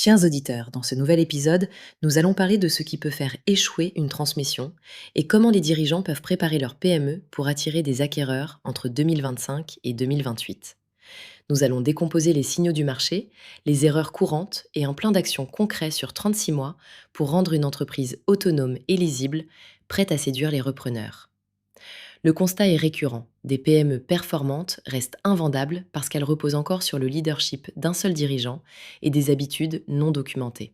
Chers auditeurs, dans ce nouvel épisode, nous allons parler de ce qui peut faire échouer une transmission et comment les dirigeants peuvent préparer leur PME pour attirer des acquéreurs entre 2025 et 2028. Nous allons décomposer les signaux du marché, les erreurs courantes et un plan d'action concret sur 36 mois pour rendre une entreprise autonome et lisible, prête à séduire les repreneurs. Le constat est récurrent. Des PME performantes restent invendables parce qu'elles reposent encore sur le leadership d'un seul dirigeant et des habitudes non documentées.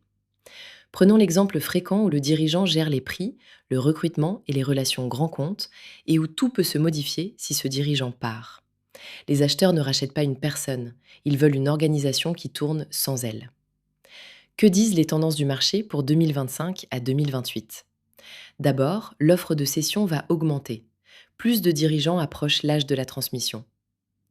Prenons l'exemple fréquent où le dirigeant gère les prix, le recrutement et les relations grands comptes et où tout peut se modifier si ce dirigeant part. Les acheteurs ne rachètent pas une personne, ils veulent une organisation qui tourne sans elle. Que disent les tendances du marché pour 2025 à 2028? D'abord, l'offre de cession va augmenter. Plus de dirigeants approchent l'âge de la transmission.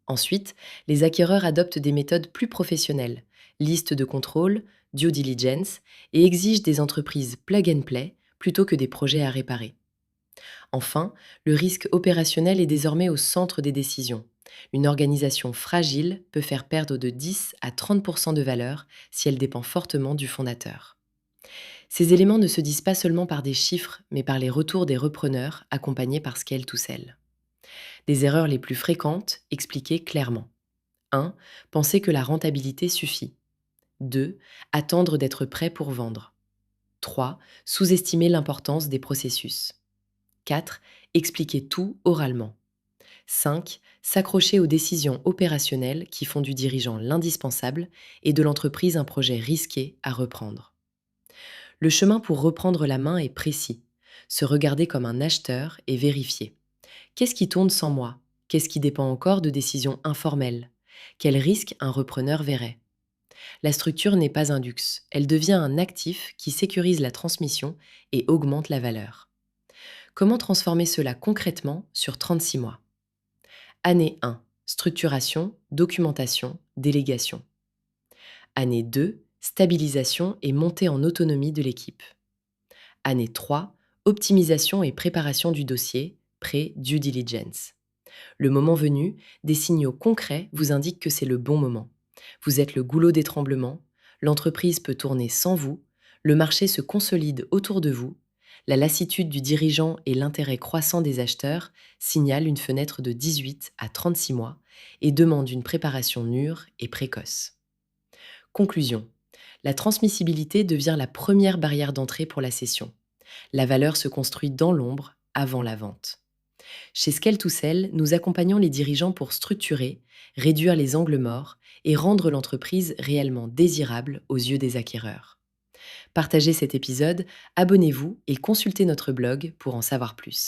Ensuite, les acquéreurs adoptent des méthodes plus professionnelles, liste de contrôle, due diligence, et exigent des entreprises plug and play plutôt que des projets à réparer. Enfin, le risque opérationnel est désormais au centre des décisions. Une organisation fragile peut faire perdre de 10 à 30% de valeur si elle dépend fortement du fondateur. Ces éléments ne se disent pas seulement par des chiffres, mais par les retours des repreneurs accompagnés par Scale to Sell. Les erreurs les plus fréquentes, expliquées clairement. 1. Penser que la rentabilité suffit. 2. Attendre d'être prêt pour vendre. 3. Sous-estimer l'importance des processus. 4. Expliquer tout oralement. 5. S'accrocher aux décisions opérationnelles qui font du dirigeant l'indispensable et de l'entreprise un projet risqué à reprendre. Le chemin pour reprendre la main est précis. Se regarder comme un acheteur et vérifier. Qu'est-ce qui tourne sans moi? Qu'est-ce qui dépend encore de décisions informelles? Quel risque un repreneur verrait? La structure n'est pas un luxe, elle devient un actif qui sécurise la transmission et augmente la valeur. Comment transformer cela concrètement sur 36 mois? Année 1. Structuration, documentation, délégation. Année 2. Stabilisation et montée en autonomie de l'équipe. Année 3. Optimisation et préparation du dossier, pré-due diligence. Le moment venu, des signaux concrets vous indiquent que c'est le bon moment. Vous êtes le goulot d'étranglement, l'entreprise peut tourner sans vous, le marché se consolide autour de vous, la lassitude du dirigeant et l'intérêt croissant des acheteurs signalent une fenêtre de 18 à 36 mois et demandent une préparation mûre et précoce. Conclusion. La transmissibilité devient la première barrière d'entrée pour la cession. La valeur se construit dans l'ombre avant la vente. Chez Scale to Sell, nous accompagnons les dirigeants pour structurer, réduire les angles morts et rendre l'entreprise réellement désirable aux yeux des acquéreurs. Partagez cet épisode, abonnez-vous et consultez notre blog pour en savoir plus.